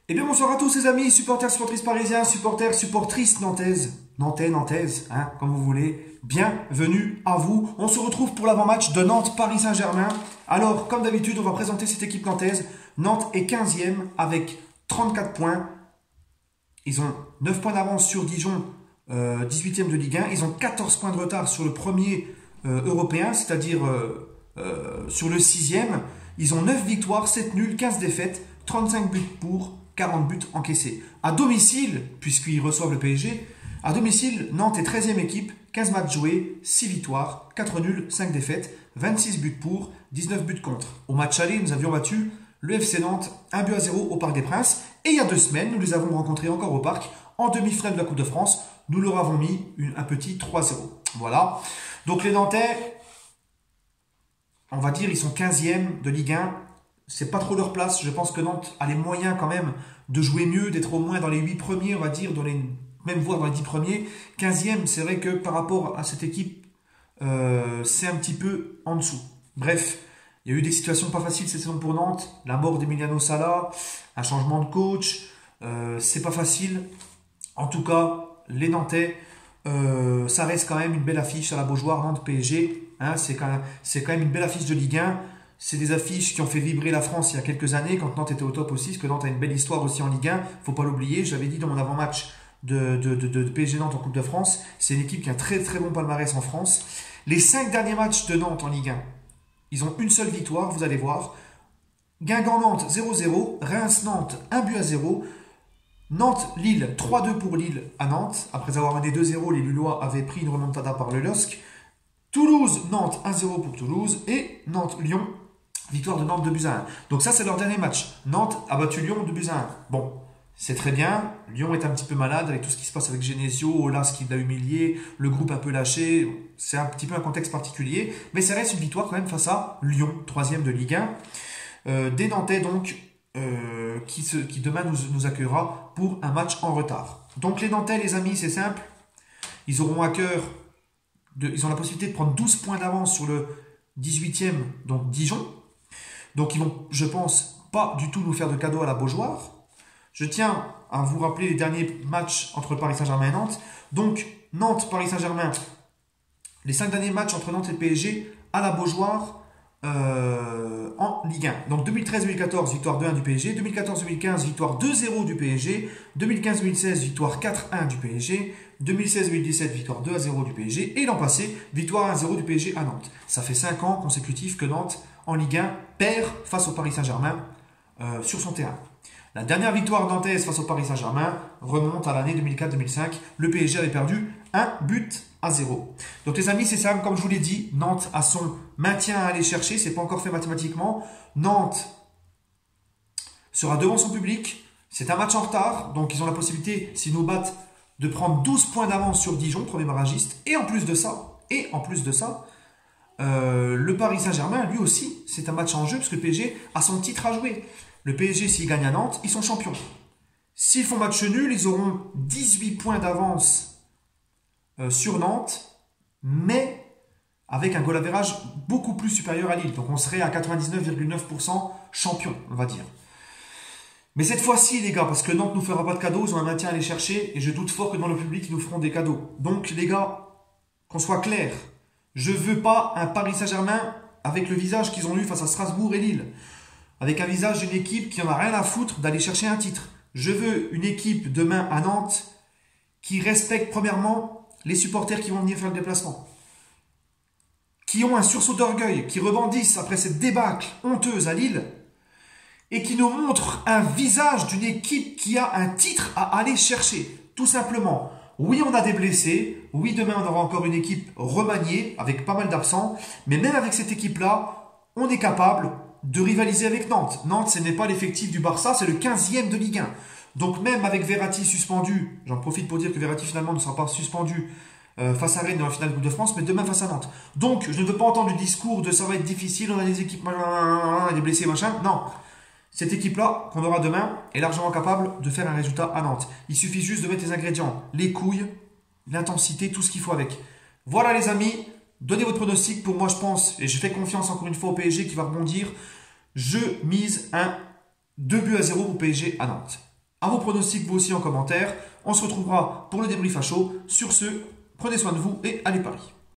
Eh bien bonsoir à tous les amis, supporters, supportrices parisiens, supporters, supportrices nantaises, nantaises, hein, comme vous voulez. Bienvenue à vous. On se retrouve pour l'avant-match de Nantes-Paris Saint-Germain. Alors, comme d'habitude, on va présenter cette équipe nantaise. Nantes est 15e avec 34 points. Ils ont 9 points d'avance sur Dijon, 18e de Ligue 1. Ils ont 14 points de retard sur le premier européen, c'est-à-dire sur le 6e. Ils ont 9 victoires, 7 nuls, 15 défaites, 35 buts pour, 40 buts encaissés. À domicile, puisqu'ils reçoivent le PSG, à domicile, Nantes est 13e équipe, 15 matchs joués, 6 victoires, 4 nuls, 5 défaites, 26 buts pour, 19 buts contre. Au match aller, nous avions battu le FC Nantes 1-0 au Parc des Princes. Et il y a 2 semaines, nous les avons rencontrés encore au Parc, en demi-finale de la Coupe de France. Nous leur avons mis un petit 3-0. Voilà. Donc les Nantais, on va dire, ils sont 15e de Ligue 1. C'est pas trop leur place. Je pense que Nantes a les moyens quand même de jouer mieux, d'être au moins dans les 8 premiers, on va dire, même voire dans les 10 premiers. 15e, c'est vrai que par rapport à cette équipe, c'est un petit peu en dessous. Bref, il y a eu des situations pas faciles cette saison pour Nantes. La mort d'Emiliano Sala, un changement de coach, c'est pas facile. En tout cas, les Nantais, ça reste quand même une belle affiche à la Beaujoire, Nantes-PSG. Hein, c'est quand même une belle affiche de Ligue 1. C'est des affiches qui ont fait vibrer la France il y a quelques années, quand Nantes était au top aussi, parce que Nantes a une belle histoire aussi en Ligue 1. Faut pas l'oublier, j'avais dit dans mon avant-match de PSG Nantes en Coupe de France, c'est une équipe qui a un très très bon palmarès en France. Les 5 derniers matchs de Nantes en Ligue 1, ils ont une seule victoire, vous allez voir. Guingamp-Nantes 0-0, Reims-Nantes 1-0, Nantes-Lille 3-2 pour Lille à Nantes. Après avoir mené 2-0, les Lillois avaient pris une remontada par le LOSC. Toulouse-Nantes 1-0 pour Toulouse et Nantes-Lyon, victoire de Nantes 2-1. Donc ça, c'est leur dernier match. Nantes a battu Lyon 2-1. Bon, c'est très bien. Lyon est un petit peu malade avec tout ce qui se passe avec Genesio, Olas qui l'a humilié, le groupe un peu lâché. C'est un petit peu un contexte particulier. Mais ça reste une victoire quand même face à Lyon, 3e de Ligue 1. Des Nantais donc, qui demain nous accueillera pour un match en retard. Donc les Nantais, les amis, c'est simple. Ils auront à cœur, ils ont la possibilité de prendre 12 points d'avance sur le 18e, donc Dijon. Donc ils vont, je pense, pas du tout nous faire de cadeau à la Beaujoire. Je tiens à vous rappeler les derniers matchs entre Paris Saint-Germain et Nantes. Donc Nantes-Paris Saint-Germain, les 5 derniers matchs entre Nantes et le PSG à la Beaujoire en Ligue 1. Donc 2013-2014, victoire 2-1 du PSG. 2014-2015, victoire 2-0 du PSG. 2015-2016, victoire 4-1 du PSG. 2016-2017, victoire 2-0 du PSG. Et l'an passé, victoire 1-0 du PSG à Nantes. Ça fait 5 ans consécutifs que Nantes, en Ligue 1, perd face au Paris Saint-Germain sur son terrain. La dernière victoire nantaise face au Paris Saint-Germain remonte à l'année 2004-2005. Le PSG avait perdu 1-0. Donc les amis, c'est ça, comme je vous l'ai dit, Nantes a son maintien à aller chercher. C'est pas encore fait mathématiquement. Nantes sera devant son public. C'est un match en retard. Donc ils ont la possibilité, s'ils nous battent, de prendre 12 points d'avance sur Dijon, premier barragiste. Et en plus de ça, le Paris Saint-Germain, lui aussi, c'est un match en jeu, parce que le PSG a son titre à jouer. Le PSG, s'il gagne à Nantes, ils sont champions. S'ils font match nul, ils auront 18 points d'avance sur Nantes, mais avec un goal average beaucoup plus supérieur à Lille. Donc on serait à 99,9% champion, on va dire. Mais cette fois-ci, les gars, parce que Nantes ne nous fera pas de cadeaux, ils ont un maintien à aller chercher, et je doute fort que dans le public, ils nous feront des cadeaux. Donc les gars, qu'on soit clair, je ne veux pas un Paris Saint-Germain avec le visage qu'ils ont eu face à Strasbourg et Lille. Avec un visage d'une équipe qui en a rien à foutre d'aller chercher un titre. Je veux une équipe demain à Nantes qui respecte premièrement les supporters qui vont venir faire le déplacement. Qui ont un sursaut d'orgueil, qui rebondissent après cette débâcle honteuse à Lille et qui nous montre un visage d'une équipe qui a un titre à aller chercher. Tout simplement. Oui, on a des blessés. Oui, demain, on aura encore une équipe remaniée avec pas mal d'absents. Mais même avec cette équipe-là, on est capable de rivaliser avec Nantes. Nantes, ce n'est pas l'effectif du Barça, c'est le 15e de Ligue 1. Donc même avec Verratti suspendu, j'en profite pour dire que Verratti finalement ne sera pas suspendu face à Rennes dans la finale de Coupe de France, mais demain face à Nantes. Donc je ne veux pas entendre le discours de ça va être difficile, on a des équipes, des blessés, machin. Non. Cette équipe-là, qu'on aura demain, est largement capable de faire un résultat à Nantes. Il suffit juste de mettre les ingrédients, les couilles, l'intensité, tout ce qu'il faut avec. Voilà les amis. Donnez votre pronostic. Pour moi, je pense, et je fais confiance encore une fois au PSG qui va rebondir. Je mise un 2-0 pour PSG à Nantes. À vos pronostics, vous aussi en commentaire. On se retrouvera pour le débrief à chaud. Sur ce, prenez soin de vous et allez Paris.